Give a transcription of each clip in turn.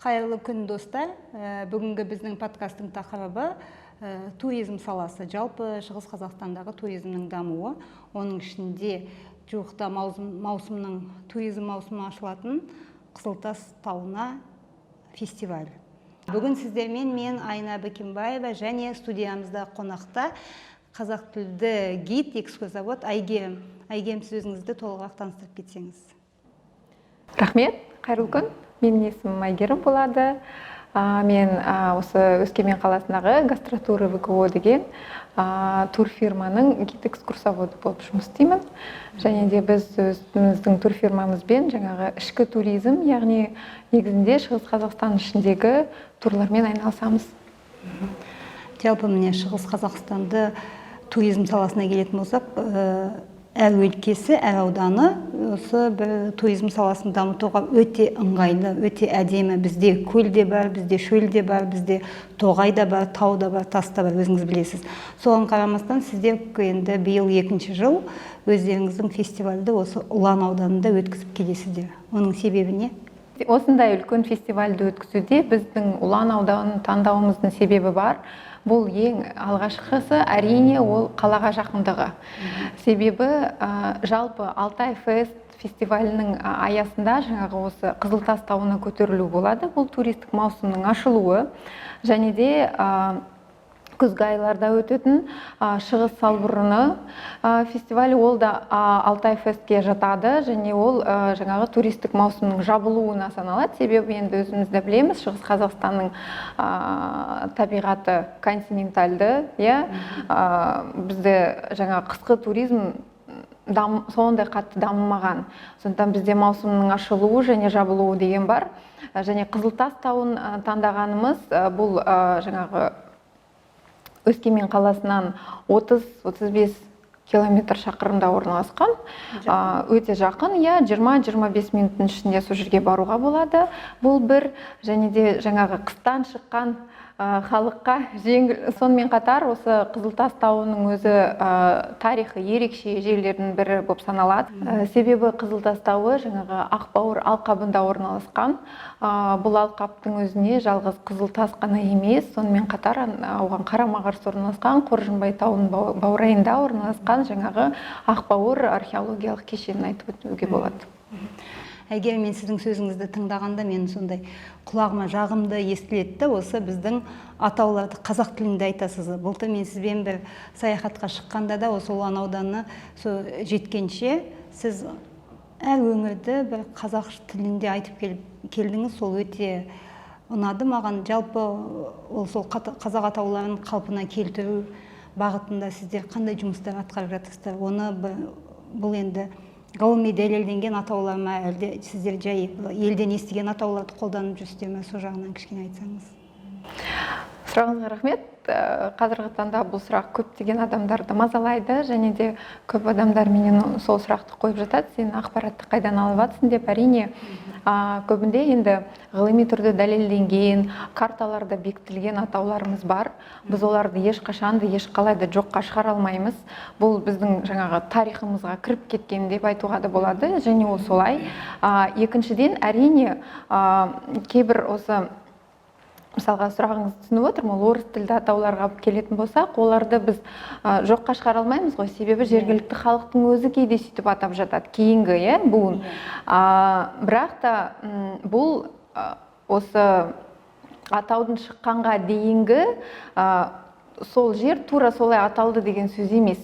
Қайырлы күн, достар. Бүгінгі біздің подкасттың тақырыбы туризм саласы. Жалпы Шығыс Қазақстандағы туризмнің дамуы. Оның ішінде жуықта маусымның туризм маусымы ашылатын Қызылтас тауына фестиваль. Бүгін сіздермен мен Айна Бекенбаева және студиямызда қонақта қазақ тілді гид, экскурсовод Айгерім. Айгерім, сіз өзіңізді толығырақ таныстырып кетсеңіз. Рахмет, қайырлы күн. Менің есімім Айгерім болады. Мен осы Өскемен қаласындағы гастротуры ВКО деген турфирманың гид-экскурсоводы болып жұмыс істеймін. Және де біз өзіміздің турфирмамызбен жаңағы ішкі туризм, яғни негізінде Шығыс Қазақстан ішіндегі турлармен айналысамыз. Жалпы міне Шығыс Қазақстанды туризм саласына келетін болсақ, әр өлкесі, әр ауданы осы бір туризм саласын дамытуға өте ыңғайлы, өте әдемі. Бізде көл де бар, бізде шөл де бар, бізде тоғай да бар, тау да бар, тас та бар, өзіңіз білесіз. Соған қарамастан сіздер енді биыл 2-ші жыл өздеріңіздің фестивальді осы Ұлан ауданында өткізіп келесіздер. Оның себебі не? Осындай үлкен фестивальді өткізуде біздің Ұлан ауданын таңдауымыздың себебі бар. Бұл ең алғашқысы әрине ол қалаға жақындығы. Себебі жалпы Алтай фест фестивалінің аясында жаңағы осы Қызылтас тауына көтерілу болады. Бұл туристік маусымның ашылуы. Және де күзгі айларда өтетін Шығыс Салбұрыны фестивалі, ол да Алтай фестке жатады, және ол жаңағы туристік маусымның жабылуына саналады. Себебі енді өзімізді білеміз, Шығыс Қазақстанның табиғаты континентальды, бізде жаңа қысқы туризм сондай қатты дамымаған. Сондықтан бізде маусымның ашылуы және жабылуы деген бар. Және Қызылтас тауын таңдағанымыз бұл жаңағы Өскемен қаласынан 30-35 километр шақырымда орналасқан. Өте жақын, 20-25 минуттың ішінде сол жерге баруға болады. Бұл бір, және де жаңағы қыстан шыққан халыққа жеңіл. Сонымен қатар осы Қызылтас тауының өзі тарихы ерекше жерлердің бірі болып саналады. Себебі Қызылтас тауы жаңағы Ақбауыр алқабында орналасқан. Бұл алқаптың өзіне жалғыз Қызылтас қана емес, сонымен қатар оған қарама-қарсы орналасқан Қоржынбай тауының баурайында орналасқан жаңағы Ақбауыр археологиялық кешенін айтып өтуге болады. Әйгерім, мен сіздің сөзіңізді тыңдағанда мен сондай құлағыма жағымды естілетті. Осы біздің атауларды қазақ тілінде айтасыз. Былтыр мен сізбен бір саяхатқа шыққанда да осы Ұлан ауданына жеткенше сіз әр өңірді бір қазақ тілінде айтып келдіңіз. Сол өте ұнады маған. Жалпы сол қазақ атауларын қалпына келтіру бағытында сіздер қандай жұмыстар атқарып жатырсыздар? Оны бұл енді ғылыми дәлелденген атаулар ма, әлде сіздер жай елден естіген атауларды қолданып жүрсіздер ме? Сол жағынан кішкене айтсаңыз. Сұрағыңызға рахмет. Қазіргі таңда бұл сұрақ көптеген адамдарды мазалайды, және де көп адамдар менен сол сұрақты қойып жатады. Сен ақпаратты қайдан алып жатсың деп. Әрине, көбінде енді ғылыми түрде дәлелденген, карталарда бекітілген атауларымыз бар. Біз оларды ешқашан да ешқалай да жоққа шығара алмаймыз. Бұл біздің жаңағы тарихымызға кіріп кеткен деп айтуға да болады, және ол солай. Екіншіден, әрине, кейбір осы мысалға сұрағыңызды түсініп отырмын, орыс тілді атауларға келетін болсақ, оларды біз жоққа шығара алмаймыз ғой, себебі жергілікті халықтың өзі кейде сөйтіп атап жатады, кейінгі буын. Бірақ та бұл осы атаудың шыққанға дейінгі сол жер тура солай аталды деген сөз емес.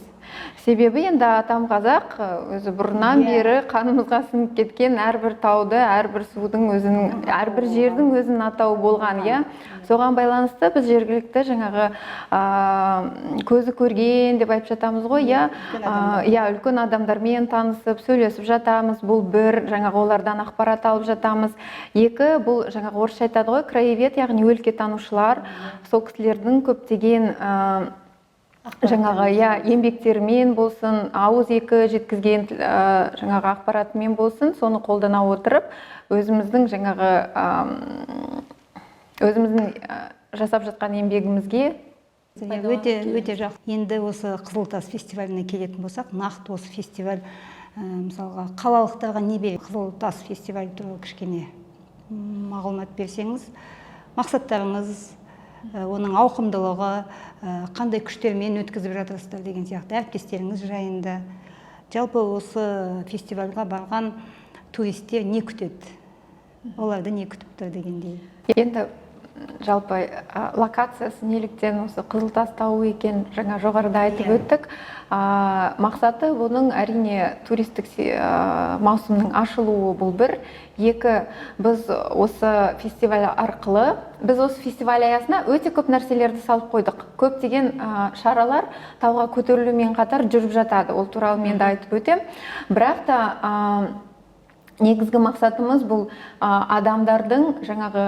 Себебі енді атам қазақ өзі бұрыннан бері қанымызға сіңіп кеткен әрбір тауды, әрбір судың өзінің, әрбір жердің өзінің атауы болған. Соған байланысты біз жергілікті жаңағы көзі көрген деп айтып жатамыз ғой. Үлкен адамдармен танысып, сөйлесіп жатамыз. Бұл бір, жаңағы олардан ақпарат алып жатамыз. Екі, бұл жаңағы орысша айтады ғой, краевед, яғни өлкетанушылар, сол кісілердің көптеген жаңағы еңбектермен болсын, ауыз екі жеткізген жаңағы ақпаратымен болсын, соны қолдана отырып, өзіміздің жаңағы өзіміздің жасап жатқан еңбегімізге өте жақсы. Енді осы Қызылтас фестиваліне келетін болсақ, нақты осы фестиваль мысалға қалалықтарға не береді? Қызылтас фестивалі туралы кішкене мағлұмат берсеңіз, мақсаттарыңыз, оның ауқымдылығы, қандай күштермен өткізіп жатырсыздар деген сияқты, әріптестеріңіз жайында. Жалпы осы фестивальға барған туристер не күтеді? Оларды не күтіп тұр дегендей. Енді жалпы локациясы неліктен осы Қызылтас тауы екен, жаңа жоғарыда айтып өттік. Мақсаты бұның әрине туристік маусымның ашылуы бұл бір. Екі, біз осы фестиваль арқылы, біз осы фестиваль аясына өте көп нәрселерді салып қойдық. Көптеген шаралар тауға көтерілумен қатар жүріп жатады. Ол туралы мен де айтып өтем. Бірақ та негізгі мақсатымыз бұл адамдардың жаңағы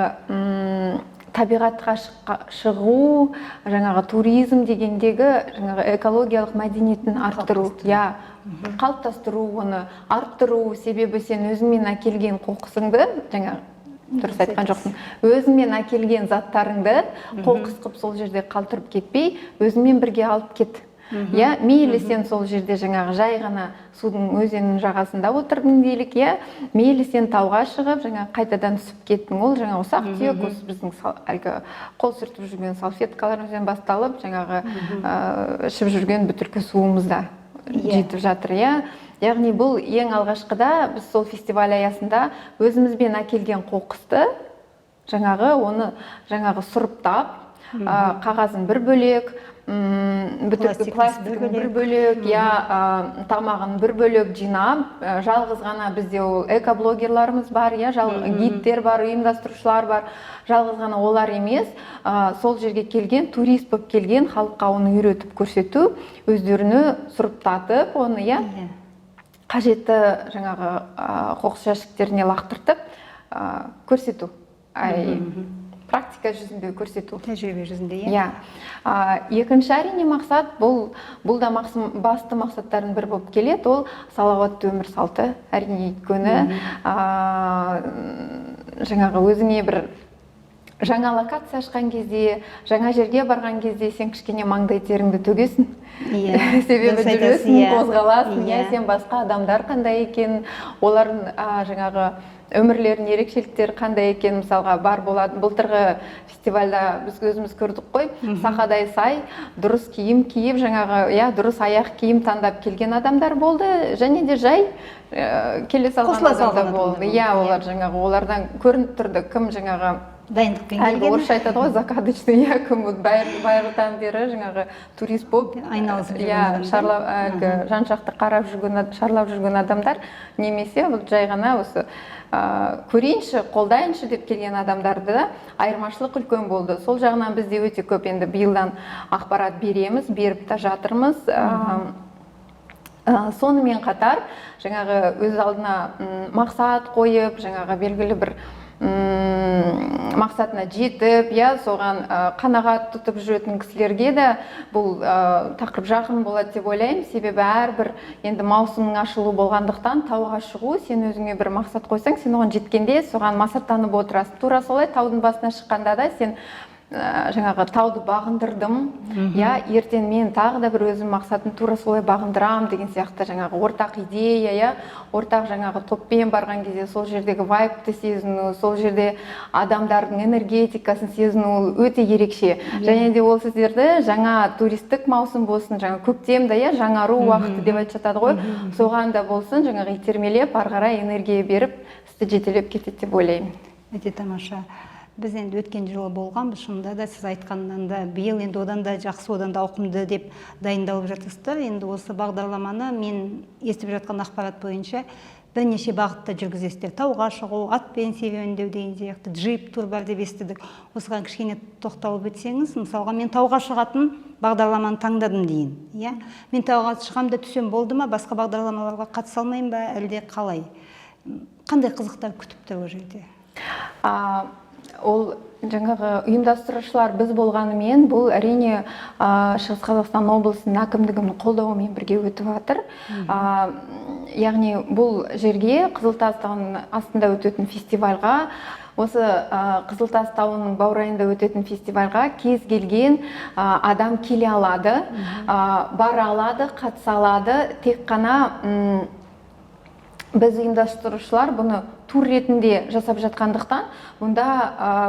табиғатқа шығу, жаңағы туризм дегендегі жаңағы экологиялық мәдениетін арттыру, қалыптастыру, оны арттыру. Себебі сен өзіңмен әкелген қоқысыңды, жаңа дұрыс айтқан жоқсың, өзіңмен әкелген заттарыңды қоқыс қып сол жерде қалтырып кетпей, өзіңмен бірге алып кет. Мейлі сен сол жерде жаңағы жай ғана судың өзеннің жағасында отырдың делік, мейлі сен тауға шығып, жаңағы қайтадан түсіп кеттің, ол жаңағы ұсақ түйек, осы біздің қол сүртіп жүрген салфеткаларымыздан басталып, жаңағы ішіп жүрген бөтелке суымызда жетіп жатыр. Яғни бұл ең алғашқыда біз сол фестиваль аясында өзімізбен әкелген қоқысты, оны сұрыптап, қағазын бір бөлек, пластигін бір бөлек, тамағын бір бөлек жинап, жалғыз ғана бізде ол экоблогерларымыз бар, гидтер бар, ұйымдастырушылар бар, жалғыз ғана олар емес, сол жерге келген, турист болып келген халыққа оны үйретіп көрсету, өздеріне сұрыптатып, оны қажетті жаңағы қоқыс жәшіктеріне лақтыртып көрсету. Практика жүзінде көрсету. Тәжірибе жүзінде, Екінші әрине мақсат, бұл да басты мақсаттардың бір болып келеді, ол салауатты өмір салты. Әрине өйткені жаңағы өзіңе бір жаңа локация ашқан кезде, жаңа жерге барған кезде сен кішкене маңдай теріңді төгесің. Себебі жүресің, қозғаласың, сен басқа адамдар қандай екен, олардың жаңағы өмірлерінің ерекшеліктері қандай екен, мысалға бар болады. Былтырғы фестивальда біз өзіміз көрдік қой, сақадай сай, дұрыс киім киіп, жаңағы дұрыс аяқ киім таңдап келген адамдар болды, және де жай келе салған адамдар болды. Олар жаңағы олардан көрініп тұрды, кім жаңағы дайындықпен келген. Әлгі орысша айтады ғой, закадычный, кім байырғыдан бері жаңағы турист болып айналысып жүрген, жан-жақты шарлап жүрген адамдар, немесе жай ғана осы көрейінші, қолдайыншы деп келген адамдарды да айырмашылық үлкен болды. Сол жағынан бізде өте көп енді биылдан ақпарат береміз, беріп та жатырмыз. Сонымен қатар жаңағы өз алдына мақсат қойып, жаңағы белгілі бір мақсатына жетіп, соған қанағат тұтып жүретін кісілерге де бұл тақырып жақын болады деп ойлаймын. Себебі әрбір енді маусымның ашылу болғандықтан тауға шығу, сен өзіңе бір мақсат қойсаң, сен оған жеткенде соған масаттанып отырасың. Тура солай таудың басына шыққанда да сен жаңағы тауды бағындырдым, ертең мен тағы да бір өзім мақсатын тура солай бағындырам деген сияқты жаңағы ортақ идея, ортақ жаңағы топпен барған кезде сол жердегі вайбты сезіну, сол жерде адамдардың энергетикасын сезіну өте ерекше. Және де ол сіздерді жаңа туристік маусым болсын, жаңа көктемді, жаңару уақыты деп айтып жатады ғой, соған да болсын, жаңағы итермелеп, ары қарай энергия беріп, істі жетелеп кетеді деп ойлаймын. Өте тамаша. Біз енді өткен жылы болған, шынында да сіз айтқаннан да биыл енді одан да жақсы, одан да ауқымды деп дайындалып жатырсыздар. Енді осы бағдарламаны мен естіп жатқан ақпарат бойынша бірнеше бағытта жүргізесіздер. Тауға шығу, атпен серуендеу деген сияқты, джип тур бар деп естідік. Осыған кішкене тоқталып өтсеңіз, мысалға мен тауға шығатын бағдарламаны таңдадым дейін. Мен тауға шығам да түсем болды ма, басқа бағдарламаларға қатыса алмаймын ба, әлде қалай? Қандай қызықтар күтіп тұр ол жерде? Ол жаңағы ұйымдастырушылар біз болғанымен, бұл әрине Шығыс Қазақстан облысының әкімдігінің қолдауымен бірге өтіп жатыр. Яғни бұл жерге Қызылтас тауының астында өтетін фестивальға, осы Қызылтас тауының баурайында өтетін фестивальға кез келген адам келе алады, бара алады, қатыса алады. Тек қана біз ұйымдастырушылар бұны тур ретінде жасап жатқандықтан бұнда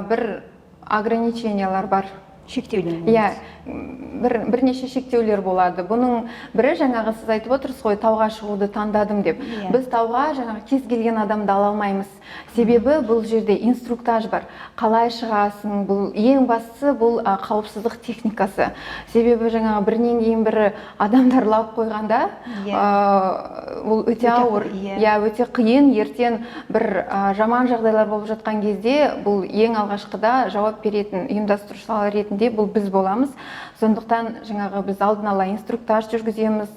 бір ограничениялар бар. Шектеулер. Иә, бірнеше шектеулер болады. Бұның бірі жаңағы сіз айтып отырсыз ғой, тауға шығуды таңдадым деп. Біз тауға жаңағы кез келген адамды ала алмаймыз. Себебі бұл жерде инструктаж бар. Қалай шығасың? Бұл ең бастысы бұл қауіпсіздік техникасы. Себебі жаңағы бірінен кейін бірі адамдар лап қойғанда, бұл өте ауыр, өте қиын. Ертең бір жаман жағдайлар болып жатқан кезде бұл ең алғашқыда жауап беретін ұйымдастырушылар ретінде бұл біз боламыз. Сондықтан жаңағы біз алдын ала инструктаж жүргіземіз,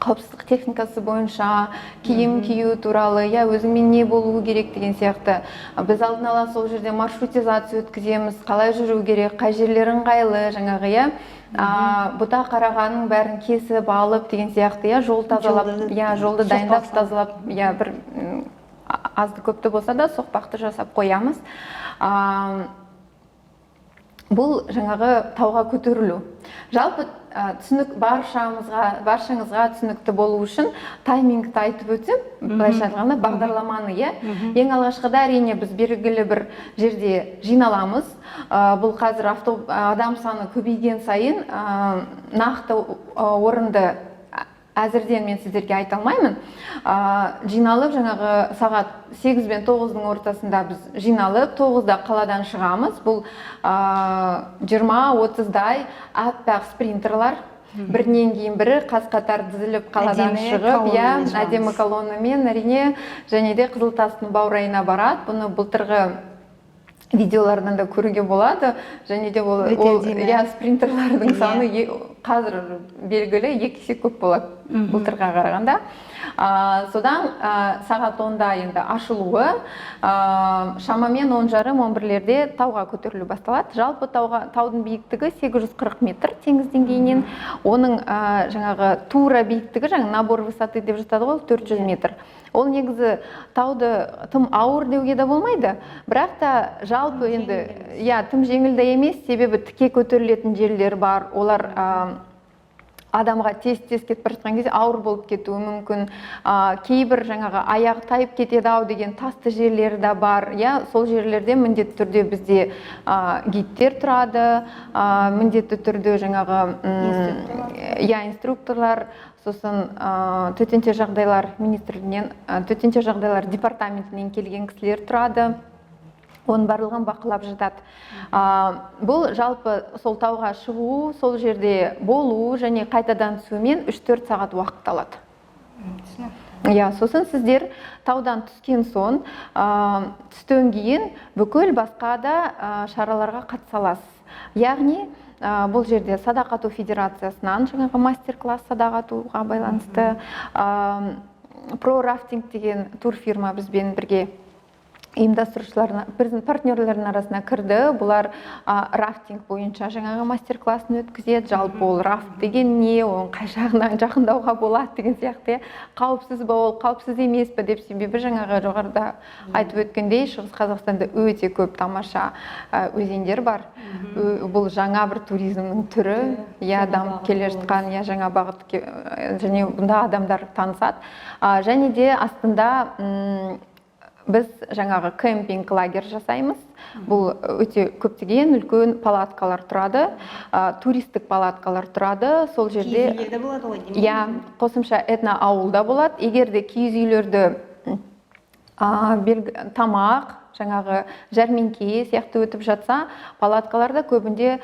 қауіпсіздік техникасы бойынша, киім кию туралы, өзіңмен не болуы керек деген сияқты. Біз алдын ала сол жерде маршрутизация өткіземіз, қалай жүру керек, қай жерлер ыңғайлы, жаңағы бұта қарағанның бәрін кесіп алып деген сияқты, жол тазалап, жолды дайындап тазалап, бір азды көпті болса да соқпақты жасап қоямыз. Бұл жаңағы тауға көтерілу. Жалпы түсінік баршаңызға түсінікті болу үшін таймингті айтып өтсем, былайша айтқанда бағдарламаны, ең алғашқыда әрине біз белгілі бір жерде жиналамыз. Бұл қазір адам саны көбейген сайын нақты орынды әзірден мен сіздерге айта алмаймын. Жиналып, жаңағы сағат 8 бен 9-ның ортасында біз жиналып, 9-да қаладан шығамыз. Бұл 20-30-дай аппақ спринтерлар, бірінен кейін бірі қаз-қатар тізіліп қаладан шығып, әдемі колоннамен, әрине, және де Қызылтастың баурайына барады. Бұны былтырғы видеолардан да көруге болады, және де ол спринтерлардың саны қазір белгілі 2 есе көп болады былтырға қарағанда. Содан сағат 10-да енді ашылуы, шамамен 10:30-11-лерде тауға көтерілу басталады. Жалпы таудың биіктігі 840 метр теңіз деңгейінен, оның жаңағы тура биіктігі, набор высоты деп жатады ғой, 400 метр. Ол негізі тауды тым ауыр деуге де болмайды, бірақ та жалпы енді тым жеңіл де емес, себебі тіке көтерілетін жерлер бар, олар адамға тез-тез кетіп бара жатқан кезде ауыр болып кетуі мүмкін. Кейбір жаңағы аяғы тайып кетеді ау деген тасты жерлері де бар. Сол жерлерде міндетті түрде бізде гидтер тұрады, міндетті түрде жаңағы инструкторлар, сосын төтенше жағдайлар министрлігінен, төтенше жағдайлар департаментінен келген кісілер тұрады. Оның барлығын бақылап жатады. Бұл жалпы сол тауға шығу, сол жерде болу және қайтадан түсумен 3-4 сағат уақыт алады. Сосын сіздер таудан түскен соң, түстен кейін бүкіл басқа да шараларға қатыса аласыз. Яғни бұл жерде Садақ ату федерациясынан жаңағы мастер-класс садақ атуға байланысты, ProRafting деген турфирма бізбен бірге ұйымдастырушыларына, біздің партнерлердің арасына кірді. Бұлар рафтинг бойынша жаңағы мастер-классын өткізеді. Жалпы ол рафт деген не, оның қай жағынан жақындауға болады деген сияқты. Қауіпсіз ба ол, қауіпсіз емес пе деп, себебі жаңағы жоғарыда айтып өткендей, Шығыс Қазақстанда өте көп тамаша өзендер бар. Бұл жаңа бір туризмнің түрі, дамып келе жатқан, жаңа бағыт, және бұнда адамдар танысады. Және де астында біз жаңағы кемпинг лагерь жасаймыз. Бұл өте көптеген үлкен палаткалар тұрады, туристік палаткалар тұрады. Сол жерде киіз үйлерде болады ғой. Қосымша этно ауылда болады. Егерде киіз үйлерді тамақ, жаңағы жәрмеңке сияқты өтіп жатса, палаткаларда көбінде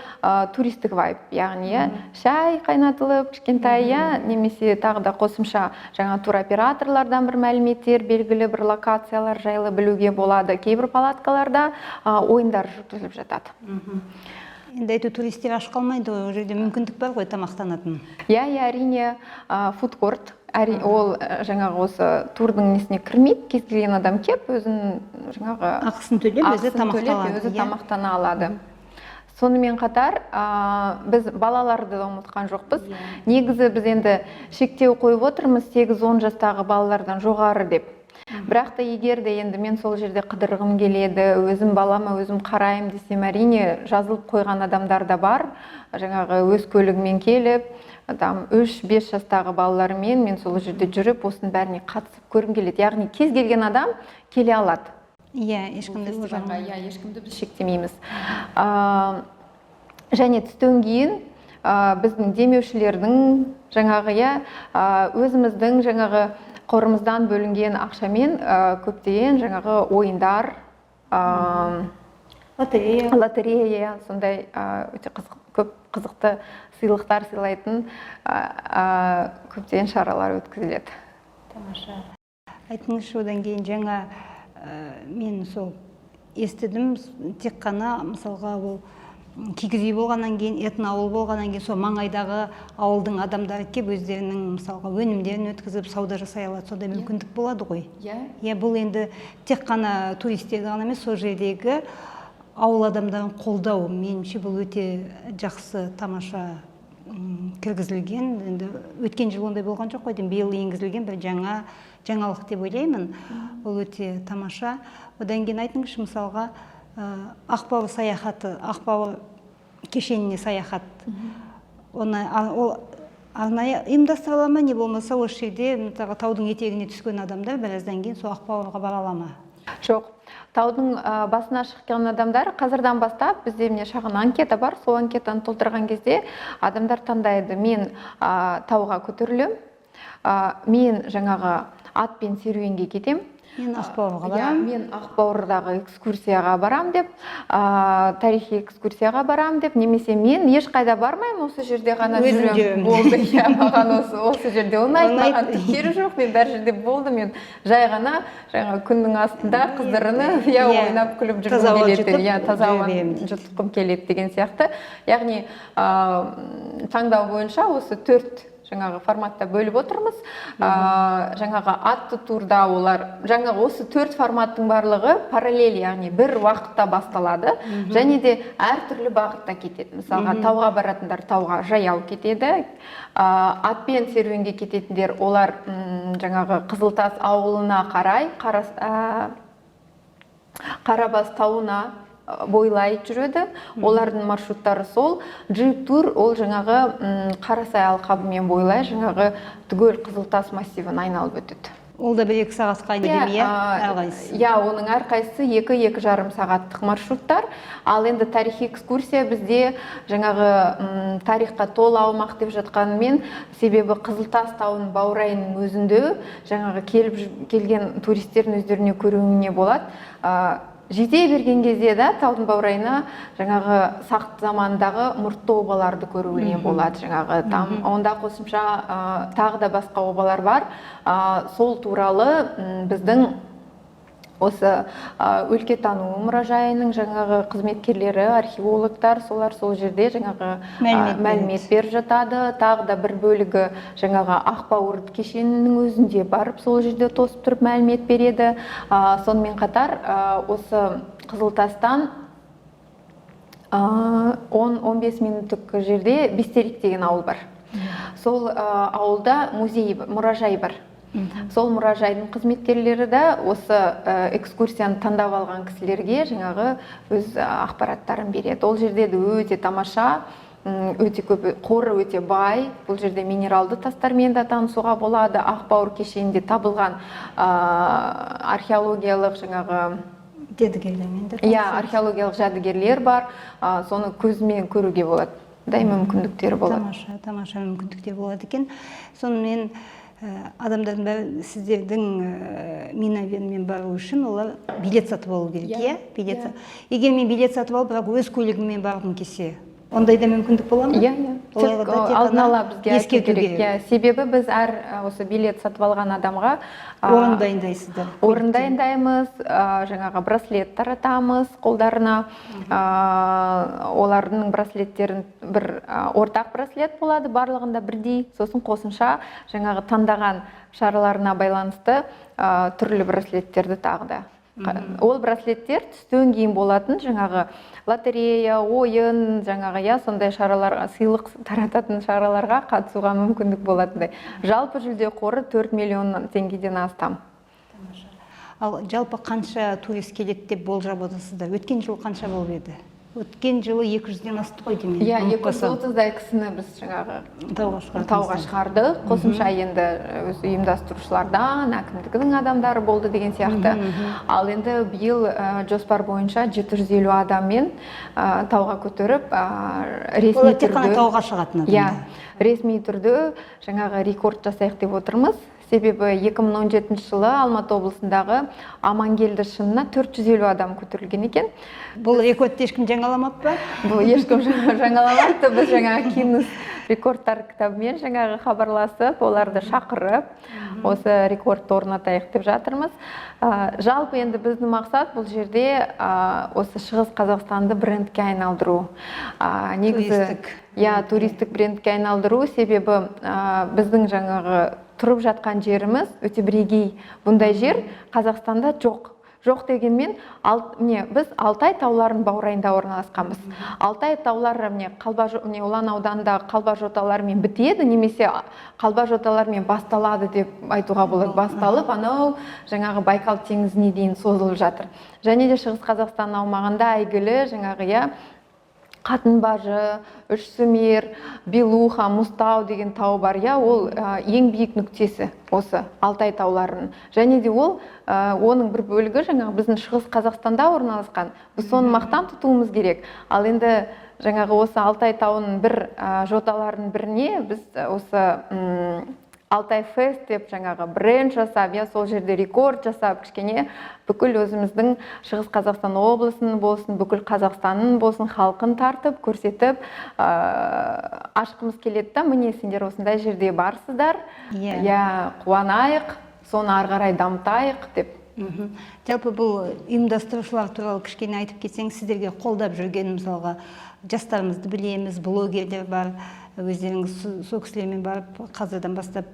туристік вайб, яғни шай қайнатылып, кішкентай, немесе тағы да қосымша жаңа туроператорлардан бір мәліметтер, белгілі бір локациялар жайлы білуге болады. Кейбір палаткаларда ойындар жүргізіліп жатады. Енді әйтеу туристер аш қалмайды, ол жерде мүмкіндік бар ғой тамақтанатын. Әрине, фудкорт. Ол жаңағы осы турдың несіне кірмейді, кез келген адам кеп, өзін жаңағы ақысын төлеп, өзі тамақтана алады. Сонымен қатар, біз балаларды да ұмытқан жоқпыз. Негізі біз енді шектеу қойып отырмыз 8-10 жастағы балалардан жоғары деп. Бірақ та егер де енді мен сол жерде қыдырғым келеді, өзім балама өзім қарайым десем, әрине жазылып қойған адамдар да бар. Жаңағы өз көлігімен келіп, там 3-5 жастағы балалармен мен сол жерде жүріп осының бәріне қатысып көргім келеді. Яғни кез келген адам келе алады. Иә, ешқандай Ешкімді біз шектемейміз. Және түстен кейін біздің демеушілердің жаңағы өзіміздің жаңағы қорымыздан бөлінген ақшамен көптеген жаңағы ойындар, лотерея, сондай өте көп қызықты сыйлықтар сыйлайтын көптеген шаралар өткізіледі. Тамаша. Айтыңызшы, одан кейін жаңа мен сол естідім, тек қана мысалға ол кигіз үй болғаннан кейін, этноауыл болғаннан кейін, сол маңайдағы ауылдың адамдары келіп өздерінің мысалға өнімдерін өткізіп, сауда жасай алады, сондай мүмкіндік болады ғой. Иә, бұл енді тек қана туристерді ғана емес, сол жердегі ауыл адамдарын қолдау, меніңше бұл өте жақсы, тамаша кіргізілген. Енді өткен жыл ондай болған жоқ қой, биыл енгізілген бір жаңалық деп ойлаймын. Бұл өте тамаша. Одан кейін айтыңызшы, мысалға Ақбауыр саяхаты, Ақбауыр кешеніне саяхат. Ол арнайы ұйымдастырыла ма, не болмаса осы жерде таудың етегіне түскен адамдар біраздан кейін сол Ақбауырға бара ала ма? Жоқ. Таудың басына шыққан адамдар қазірден бастап бізде шағын анкета бар. Сол анкетаны толтырған кезде адамдар таңдайды: мен тауға көтерілем, мен жаңағы атпен серуенге кетем, мен Ақбауырға барам, мен Ақбауырдағы экскурсияға барам деп, тарихи экскурсияға барам деп, немесе мен ешқайда бармаймын, осы жерде ғана жүрем, болды. Маған осы жерде ұнайды, маған түк керегі жоқ, мен бәр жерде болдым, мен жай ғана күннің астында қыздырынып, ойнап күліп жүргім келеді, таза ауаны жұтқым келеді деген сияқты. Яғни таңдау бойынша осы 4 жаңағы форматта бөліп отырмыз. Жаңағы атты турда олар, жаңағы осы 4 форматтың барлығы параллель, яғни бір уақытта басталады, және де әртүрлі бағытта кетеді. Мысалға, тауға баратындар тауға жаяу кетеді, атпен серуенге кететіндер олар жаңағы Қызылтас ауылына қарай, Қарабас тауына бойлай жүреді. Олардың маршруттары сол. Джип тур ол жаңағы Қарасай алқабымен бойлай жаңағы түгел Қызылтас массивін айналып өтеді. Ол да 1-2 сағатқа дейін, әрқайсысы? Оның әрқайсысы 2-2,5 сағаттық маршруттар. Ал енді тарихи экскурсия бізде жаңағы тарихқа толы аумақ деп жатқанымен, себебі Қызылтас тауының баурайының өзінде жаңағы келген туристердің өздеріне көруіне болады. Жете берген кезде таудың баурайына жаңағы сақ замандағы мұртты обаларды көруіне болады. Онда қосымша тағы да басқа обалар бар. Сол туралы біздің осы өлкетану мұражайының жаңағы қызметкерлері, археологтар, солар сол жерде жаңағы мәлімет беріп жатады. Тағы да бір бөлігі жаңағы Ақбауыр кешенінің өзінде барып сол жерде тосып тұрып мәлімет береді. Сонымен қатар осы Қызылтастан 10-15 минуттық жерде Бестерик деген ауыл бар. Сол ауылда мұражай бар. Сол мұражайдың қызметкерлері да осы экскурсияны таңдап алған кісілерге жаңағы өз ақпараттарын береді. Ол жерде өте тамаша, өте көп, қоры өте бай. Бұл жерде минералды тастармен де танысуға болады. Ақбауыр кешенінде табылған археологиялық жаңағы археологиялық жәдігерлер бар. Соны көзімен көруге болады. Мүмкіндіктері болады. Тамаша мүмкіндіктер болады екен. Сонымен адамдардың бәрі сіздердің минавермен бару үшін олар билет сатып алу керек, Егер мен билет сатып алып, бірақ өз көлігіммен барғым келсе, ондай да мүмкіндік бола ма? Тек алдын ала бізге ескерту керек. Себебі біз әр осы билет сатып алған адамға орын дайындайсыздар. Орын дайындаймыз, жаңағы браслет таратамыз қолдарына. Олардың браслеттерін бір ортақ браслет болады, барлығында бірдей. Сосын қосымша жаңағы таңдаған шараларына байланысты түрлі браслеттерді тағы да. Ол браслеттер түстен кейін болатын жаңағы лотерея, ойын, жаңағы сондай шараларға, сыйлық тарататын шараларға қатысуға мүмкіндік болатындай. Жалпы жүлде қоры 4 миллион теңгеден астам. Ал жалпы қанша турист келеді деп болжап отырсыздар? Өткен жыл қанша болып еді? өткен жылы 200-ден асты ғой деймін. Иә, 230-дай кісіні біз жаңағы тауға шығардық. Қосымша енді өз ұйымдастырушылардан, әкімдігінің адамдары болды деген сияқты. Ал енді биыл жоспар бойынша 750 адаммен тауға көтеріп, ресми түрде. Тек қана тауға шығатын адамдар. Иә, ресми түрде жаңағы рекорд жасайық деп отырмыз. Себебі 2017 жылы Алматы облысындағы Амангелді шыңына 450 адам көтерілген екен. Бұл рекордты ешкім жаңаламап па? Бұл ешкім жаңаламапты. Біз жаңағы Гиннес рекордтар кітабымен жаңағы хабарласып, оларды шақырып, осы рекордты орнатайық деп жатырмыз. Жалпы енді біздің мақсат бұл жерде осы Шығыс Қазақстанды брендке айналдыру. Туристік. Туристік брендке айналдыру, себебі біздің жаңағы тұрып жатқан жеріміз өте бірегей. Бұндай жер Қазақстанда жоқ. Жоқ дегенмен, біз Алтай тауларының баурайында орналасқанбыз. Алтай таулары Ұлан ауданындағы қалба жоталарымен бітеді, немесе қалба жоталарымен басталады деп айтуға болады. Басталып, анау жаңағы Байкал теңізіне дейін созылып жатыр. Және де Шығыс Қазақстан аумағында әйгілі жаңағы Қатынбажы, Үшсүмер, Белуха, Мұстау деген тау бар. Ол ең биік нүктесі осы Алтай тауларының. Және де оның бір бөлігі жаңағы біздің Шығыс Қазақстанда орналасқан. Біз соны мақтан тұтуымыз керек. Ал енді жаңағы осы Алтай тауының бір жоталарының біріне біз осы Алтай Фест деп жаңағы бренд жасап, сол жерде рекорд жасап, кішкене бүкіл өзіміздің Шығыс Қазақстан облысын болсын, бүкіл Қазақстанның болсын, халқын тартып, көрсетіп, ашқымыз келеді да, міне сендер осындай жерде барсыздар, қуанайық, соны ары қарай дамытайық деп. Жалпы бұл ұйымдастырушылар туралы кішкене айтып кетсең, сіздерге қолдап жүрген, мысалға, жастарымызды білеміз, блогерлер бар, өздеріңіз сол кісілермен барып, қазірден бастап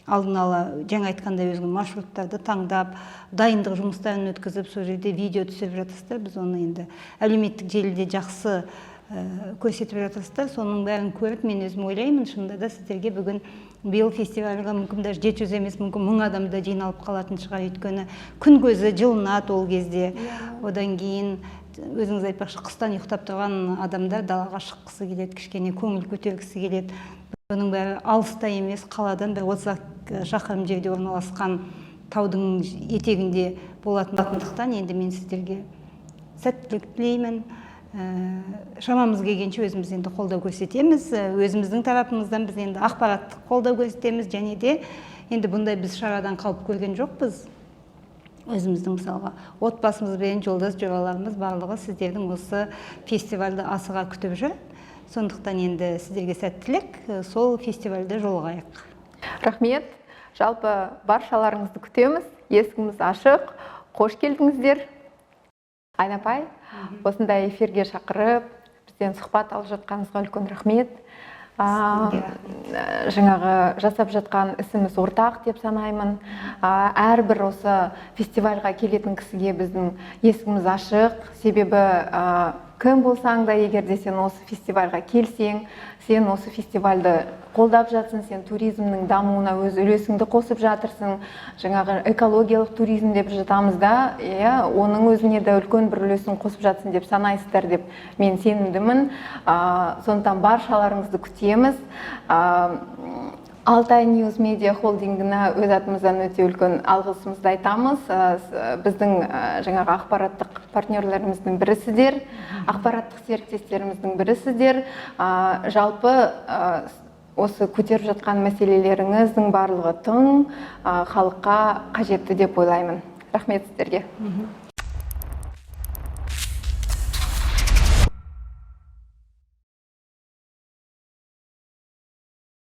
алдын ала жаңа айтқандай өзге маршруттарды таңдап, дайындық жұмыстарын өткізіп, сол жерде видео түсіріп жатырсыздар. Біз оны енді әлеуметтік желіде жақсы көрсетіп жатырсыздар. Соның бәрін көріп, мен өзім ойлаймын, шынында да сіздерге бүгін биыл фестивальға мүмкін даже 700 емес, мүмкін 1000 адам да жиналып қалатын шығар, өйткені күн көзі жылынады ол кезде. Одан кейін өзіңіз айтпақшы, қыстан ұйықтап тұрған адамдар далаға шыққысы келеді, кішкене көңіл көтергісі келеді. Бұның бәрі алыста емес, қаладан бір 30 шақырым жерде орналасқан таудың етегінде болатындықтан енді мен сіздерге сәттілік тілеймін. Шамамыз келгенше өзіміз енді қолдау көрсетеміз. Өзіміздің тарапымыздан біз енді ақпараттық қолдау көрсетеміз, және де енді бұндай біз шарадан қалып көрген жоқпыз. Өзіміздің мысалға отбасымыз бен жолдас жораларымыз барлығы сіздердің осы фестивальді асыға күтіп жүр. Сондықтан енді сіздерге сәттілік, сол фестивальді жолығайық. Рахмет. Жалпы баршаларыңызды күтеміз. Есігіміз ашық. Қош келдіңіздер. Айнапай, осындай эфирге шақырып, бізден сұхбат алып жатқаныңызға үлкен рахмет. Жаңағы жасап жатқан ісіміз ортақ деп санаймын. Әрбір осы фестивальға келетін кісіге біздің есігіміз ашық. Себебі кім болсаң да, егер де сен осы фестивальға келсең, сен осы фестивальді қолдап жатсың, сен туризмнің дамуына өз үлесіңді қосып жатырсың. Жаңағы экологиялық туризм деп жатамыз да, оның өзіне де үлкен бір үлесін қосып жатсың деп санайсыздар деп мен сенімдімін. Сондықтан баршаларыңызды күтеміз. Алтай Ньюс Медиа холдингіне өз атымыздан өте үлкен алғысымызды айтамыз. Біздің жаңағы ақпараттық партнерлеріміздің бірі сіздер, ақпараттық серіктестеріміздің бірі сіздер. Жалпы осы көтеріп жатқан мәселелеріңіздің барлығы тың халыққа қажетті деп ойлаймын. Рахмет сіздерге.